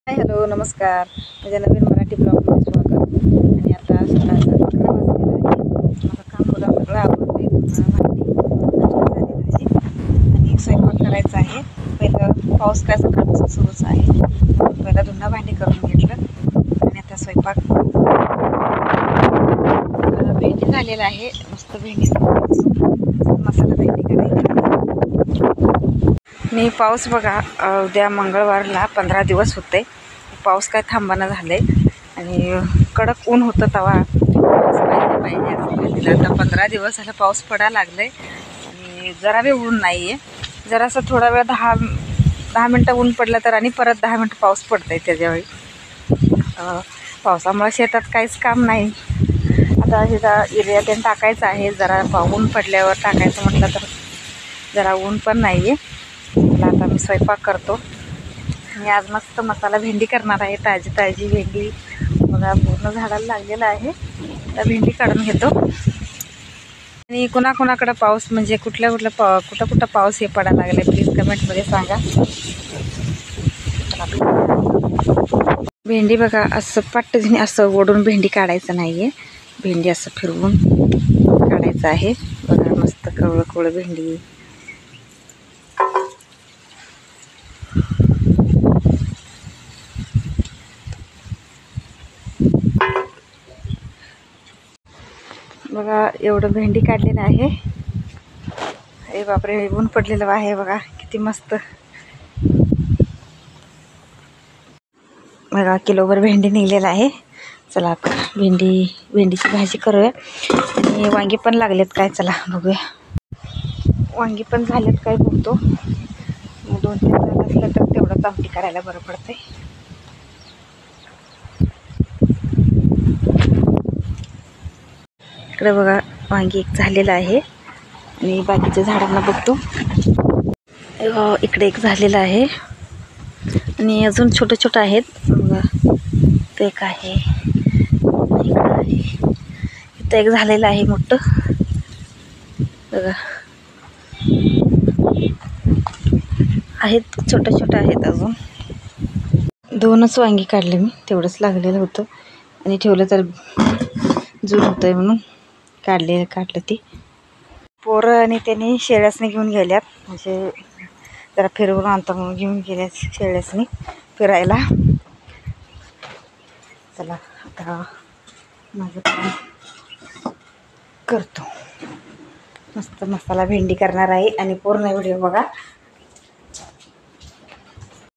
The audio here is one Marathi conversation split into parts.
हॅलो नमस्कार. माझ्या नवीन मराठी ब्लॉगमध्ये स्वागत. आणि आता सकाळचा 11 वाजलेला आहे. माझं काम बघा सगळं आवरलंय. भांडी नाश्ता झालेला आहे आणि स्वयंपाक करायचा आहे. पहिलं पाऊस काय सकाळपासून सुरूच आहे. पहिला धुणं भांडी करून घेतलं आणि आता स्वयंपाक. भेंडी झालेला आहे. मस्त भेंडी मसाला भेंडी करायची. मी पाऊस बघा उद्या मंगळवारला 15 दिवस होते. पाऊस काय थांबना झाले आणि कडक ऊन होतं तेव्हा पाऊस पाहिजे असं पाहिजे. आता 15 दिवस झालं पाऊस पडायला लागले आणि जरा बी ऊन नाही आहे. जरासं थोडा वेळ 10 मिनटं ऊन पडलं तर आणि परत 10 मिनटं पाऊस पडतं आहे. त्याच्यावेळी पावसामुळे शेतात काहीच काम नाही. आता हे युरिया ते टाकायचं आहे. जरा ऊन पडल्यावर टाकायचं म्हटलं तर जरा ऊन पण नाही आहे. आता मी स्वयंपाक करतो. मी आज मस्त मसाला भेंडी करणार आहे. ताजी ताजी भेंडी बघा पूर्ण झाडाला लागलेला आहे. तर भेंडी काढून घेतो. आणि कुणाकुणाकडं पाऊस म्हणजे कुठं कुठं पाऊस हे पडायला लागले प्लीज कमेंटमध्ये सांगा. भेंडी बघा असं पट्टझिने असं ओढून भेंडी काढायचं नाही आहे. भेंडी असं फिरवून काढायचं आहे. बघा मस्त कवळं कवळं भेंडी. बघा एवढं भेंडी काढलेलं आहे. हे बापरे ऊन पडलेलं आहे बघा किती मस्त. बघा किलोभर भेंडी निघलेला आहे. चला आता भेंडीची भाजी करूया. आणि वांगी पण लागलेत काय चला बघूया. वांगी पण झालेत काय बघतो. 2-3 झालं असलं तर तेवढंच आमटी करायला बरं पडतंय. इकडे बघा वांगी एक झालेलं आहे आणि बाकीच्या झाडांना बघतो. इकडे एक झालेलं आहे आणि अजून छोटे छोटे आहेत बघा. ते एक आहे इकडं आहे. इथं एक झालेलं आहे मोठं बघा. आहेत छोटे छोटे आहेत अजून. 2च वांगी काढले मी. तेवढंच लागलेलं होतं आणि ठेवलं तर जून होतंय म्हणून काढलं ती. पोरं आणि त्यांनी शेळ्यासनी घेऊन गेल्यात. म्हणजे जरा फिरवून आणतो म्हणून घेऊन गेल्यात शेळ्यासनी फिरायला. चला आता माझं काम करतो. मस्त मसाला भेंडी करणार आहे आणि पूर्ण व्हिडिओ बघा.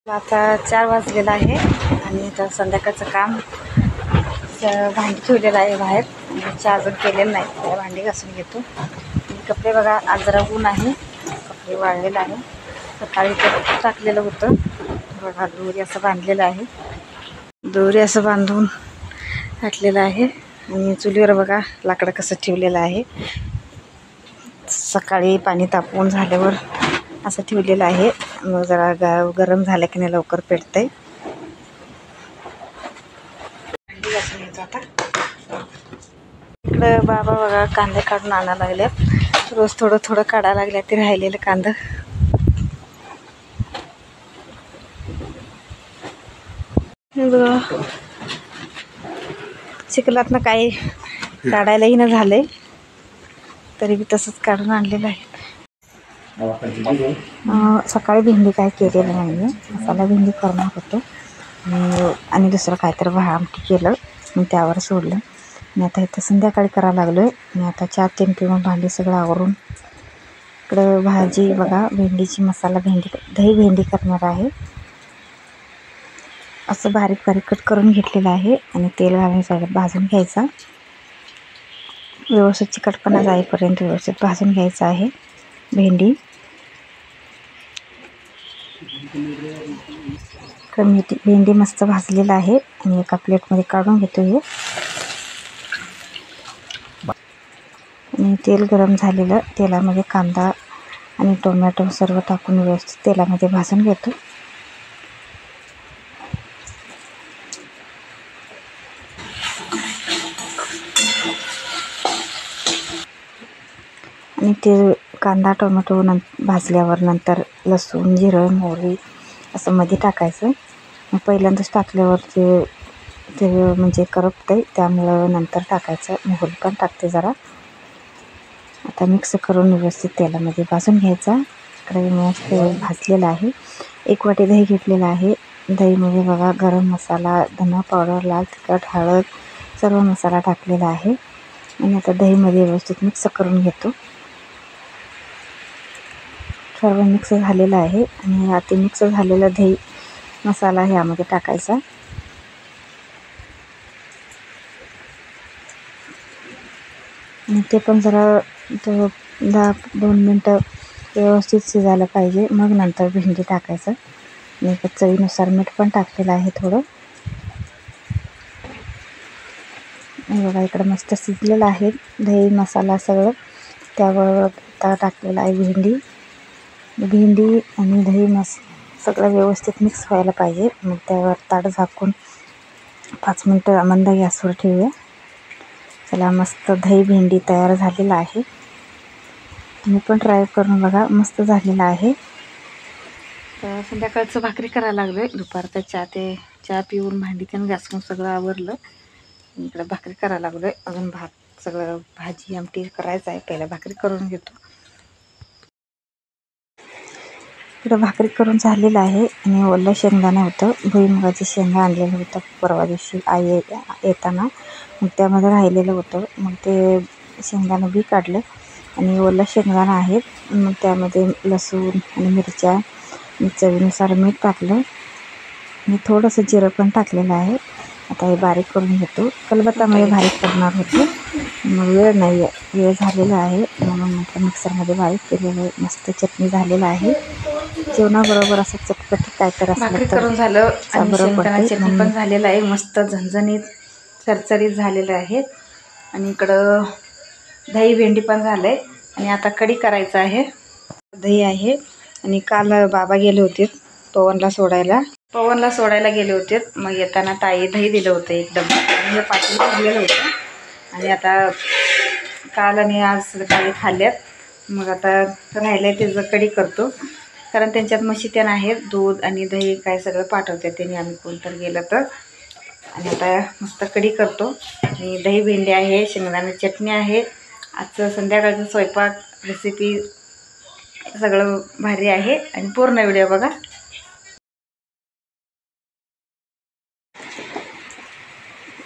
आता 4 वाजलेला आहे आणि आता संध्याकाळचं काम. भांडी ठेवलेलं आहे बाहेर. चहा अजून केलेलं नाही. त्या भांडी घासून घेतो. कपडे बघा आज जरा ऊन आहे. कपडे वाळलेलं आहे. सकाळी तर टाकलेलं होतं बघा. दोरी असं बांधलेलं आहे. दोरी असं बांधून टाकलेलं आहे. आणि चुलीवर बघा लाकडं कसं ठेवलेलं आहे. सकाळी पाणी तापवून झाल्यावर असं ठेवलेलं आहे. मग जरा गरम झालं की नाही लवकर पेटतंय. भांडी घासून घ्यायचं आता. इकडं बाबा बघा कांदे काढून आणायला लागल्यात. रोज थोडं थोडं काढायला लागल्यात ते राहिलेलं कांदा. बघा चिखलातनं काही काढायलाही न झालंय तरी बी तसंच काढून आणलेलं आहे. सकाळी भेंडी काय केलेलं नाही आहे. मसाला भेंडी करणार होतो आणि दुसरं काहीतरी आमटी केलं मी त्यावर सोडलं. मी आता इथं संध्याकाळी करायला लागलो आहे. मी आता 4-3 पिऊन भांडी सगळं आवरून इकडं भाजी बघा भेंडीची मसाला दही भेंडी करणार आहे. असं बारीक बारीक कट करून घेतलेलं आहे आणि तेल घालून भाजून घ्यायचा. व्यवस्थित चिकटपणा जाईपर्यंत व्यवस्थित भाजून घ्यायचं आहे भेंडी. भेंडी मस्त भाजलेला आहे आणि एका प्लेटमध्ये काढून घेतो हे. आणि तेल गरम झालेलं तेलामध्ये कांदा आणि टोमॅटो सर्व टाकून व्यवस्थित तेलामध्ये भाजून घेतो. आणि ते कांदा टोमॅटो भाजल्यावर नंतर लसूण जिरं मोहरी असं मध्ये टाकायचं पहिल्यांदाच टाकल्यावर ते म्हणजे करपतं आहे, त्यामुळं नंतर टाकायचं. मोहरी पण टाकते जरा. आता मिक्स करून व्यवस्थित तेलामध्ये भाजून घ्यायचा. इकडे मस्त भाजलेला आहे. 1 वाटी दही घेतलेला आहे. दहीमध्ये बघा गरम मसाला, धना पावडर, लाल तिखट, हळद सर्व मसाला टाकलेला आहे. आणि आता दहीमध्ये व्यवस्थित मिक्स करून घेतो. सर्व मिक्स झालेलं आहे आणि आता मिक्स झालेला दही मसाला ह्यामध्ये टाकायचा. आणि ते पण जरा 2 मिनटं व्यवस्थित शिजायला पाहिजे. मग नंतर भेंडी टाकायचं. आणि चवीनुसार मीठ पण टाकलेलं आहे थोडं. बघा इकडं मस्त शिजलेलं आहे दही मसाला सगळं. त्याबरोबर आता टाकलेलं आहे भेंडी आणि दही सगळं व्यवस्थित मिक्स व्हायला पाहिजे. मग त्यावर ताट झाकून 5 मिनटं मंद गॅसवर ठेवूया. चला, मस्त दही भेंडी तयार झालेला आहे. तुम्ही पण ट्राय करून बघा, मस्त झालेला आहे. तर संध्याकाळचं भाकरी करायला लागलो आहे. दुपारचा चहा पिऊन भांडी त्यानं घासून सगळं आवरलं. इकडं भाकरी करायला लागलो आहे. अजून भात सगळं भाजी आमटी करायचं आहे. पहिला भाकरी करून घेतो. इकडं भाकरी करून झालेलं आहे. आणि ओलं शेंगदाणं होतं, भुईमुगाचं शेंगा आणलेलं होतं परवा दिवशी आई येताना. मग त्यामध्ये राहिलेलं होतं. मग ते शेंगदाणं बी काढलं आणि ओलं शेंगदाणं आहे. मग त्यामध्ये लसूण आणि मिरच्या, चवीनुसार मीठ टाकलं आणि थोडंसं जिरं पण टाकलेलं आहे. आता हे बारीक करून घेतो. खलबत्त्यामध्ये बारीक करणार होतो, मग वेळ नाही आहे, वेळ झालेला आहे म्हणून म्हटलं मिक्सरमध्ये बारीक केलेलं आहे. मस्त चटणी झालेलं आहे. जेवणाबरोबर असं चटपटी काय तर असलं करून झालं. आणि शेंगदाणा चटणी पण झालेलं आहे. मस्त झणझणीत चरचरीत झालेलं आहे. आणि इकडं दही भेंडी पण झालं आहे. आणि आता कढी करायचं आहे. दही आहे. आणि काल बाबा गेले होते पवनला सोडायला गेले होते. मग येताना ताई दही दिलं होतं 1 डब्बा. म्हणजे पाटील भरलेलं होतं. आणि आता काल आणि आज सकाळी खाल्ल्यात. मग आता राहिलं आहे त्याचं कढी करतो. कारण त्यांच्यात म्हशी त्यानं आहेत, दूध आणि दही काय सगळं पाठवतात त्यांनी, आम्ही कोणतर गेलं तर. आणि आता मस्त कढी करतो. आणि दही भेंडी आहे, शेंगदाणे चटणी आहे. आजचं संध्याकाळचं स्वयंपाक रेसिपी सगळं भारी आहे. आणि पूर्ण व्हिडिओ बघा.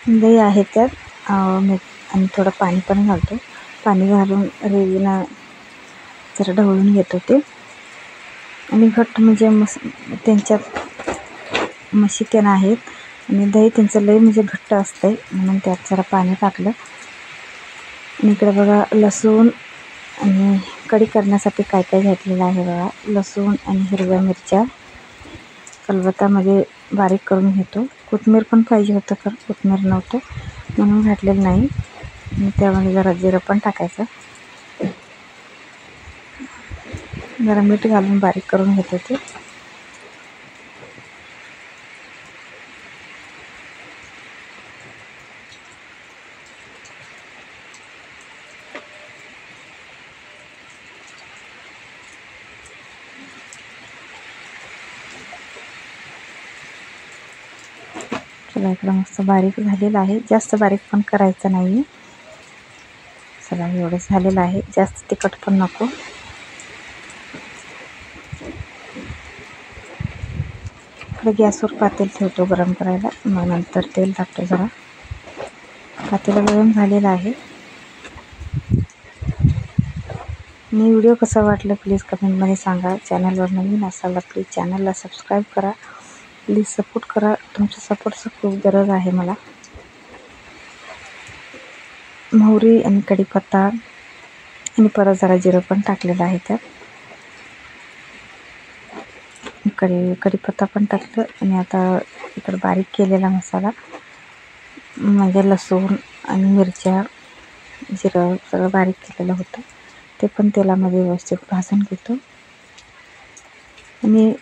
दही आहे त्यात आणि थोडं पाणी पण घालतो. पाणी घालून रेवीनं जरा ढवळून घेतो ते. आणि घट्ट म्हणजे त्यांच्यात म्हशी त्यानं आहेत आणि दही त्यांचं लई म्हणजे घट्ट असतंय म्हणून त्यात जरा पाणी टाकलं. आणि इकडे बघा लसूण आणि कढी करण्यासाठी काय काय घातलेलं आहे बघा. लसूण आणि हिरव्या मिरच्या खलबत्त्यामध्ये बारीक करून घेतो. कोथिंबीर पण पाहिजे होतं, तर कोथिंबीर नव्हतं म्हणून घातलेलं नाही. आणि त्यामध्ये जरा जिरं पण टाकायचं. जरा मीठ घालून बारीक करून घेतो ते. चला, इकडं मस्त बारीक झालेलं आहे. जास्त बारीक पण करायचं नाही. चला, एवढं झालेलं आहे. जास्त तिखट पण नको. इकडे गॅसवर पातेल ठेवतो गरम करायला. मग नंतर तेल टाकतो जरा. पातेला गरम झालेलं आहे. मी व्हिडिओ कसा वाटलं प्लीज कमेंटमध्ये सांगा. चॅनलवर नवीन असाल तर प्लीज चॅनलला सबस्क्राईब करा. प्लीज सपोर्ट करा. तुमच्या सपोर्टचं खूप गरज आहे मला. मोहरी आणि कढीपत्ता आणि परत जरा जिरं पण टाकलेलं आहे त्यात. कढीपत्ता पण टाकलं. आणि आता इकडं बारीक केलेला मसाला म्हणजे लसूण आणि मिरच्या, जिरं सगळं बारीक केलेलं होतं ते पण तेलामध्ये व्यवस्थित भाजून घेतो. आणि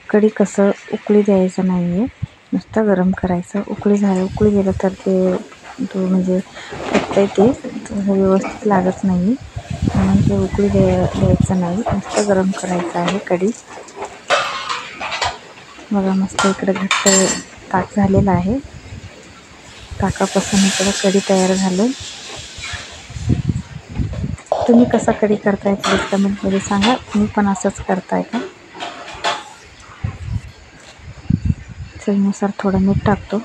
कढी कसं उकळी द्यायचं नाही आहे, नुसतं गरम करायचं. उकळी गेलं तर ते म्हणजे फुटतंय, ते व्यवस्थित लागत नाही. म्हणून ते उकळी द्यायचं नाही, नुसतं गरम करायचं आहे कढी. बघा मस्त इकडे घट्ट ताक झालेलं आहे. ताकापासून इकडं कढी तयार झालं. तुम्ही कसा कढी करताय प्लीज कमेंटमध्ये सांगा. मी पण असंच करताय का? चवीनुसार थोडं मीठ टाकतो.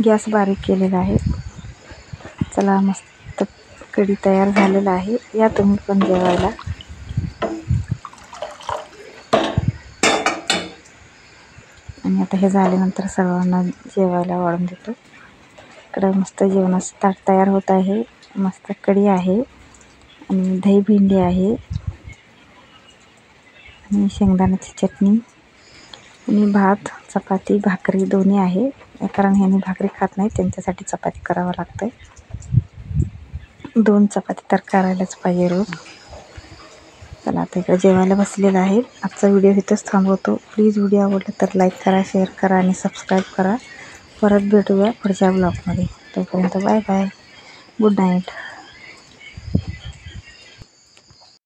गॅस बारीक केलेला आहे. चला मस्त कढी तयार झालेला आहे. या तुम्ही पण जेवायला. आणि आता हे झाल्यानंतर सर्वांना जेवायला वाढून देतो. इकडं मस्त जेवणाचं ताट तयार होत आहे. मस्त कढी आहे आणि दही भेंडी आहे आणि शेंगदाण्याची चटणी आणि भात, चपाती, भाकरी दोन्ही आहे. कारण ह्याने भाकरी खात नाही, त्यांच्यासाठी चपाती करावं लागतं. 2 चपाती तर करायलाच पाहिजे रोज. चला आता इकडे जेवायला बसलेलं आहे. आजचा व्हिडिओ इथंच थांबवतो. प्लीज व्हिडिओ आवडला तर लाईक करा, शेअर करा आणि सबस्क्राईब करा. परत भेटूया पुढच्या ब्लॉगमध्ये. तोपर्यंत बाय बाय. Good night.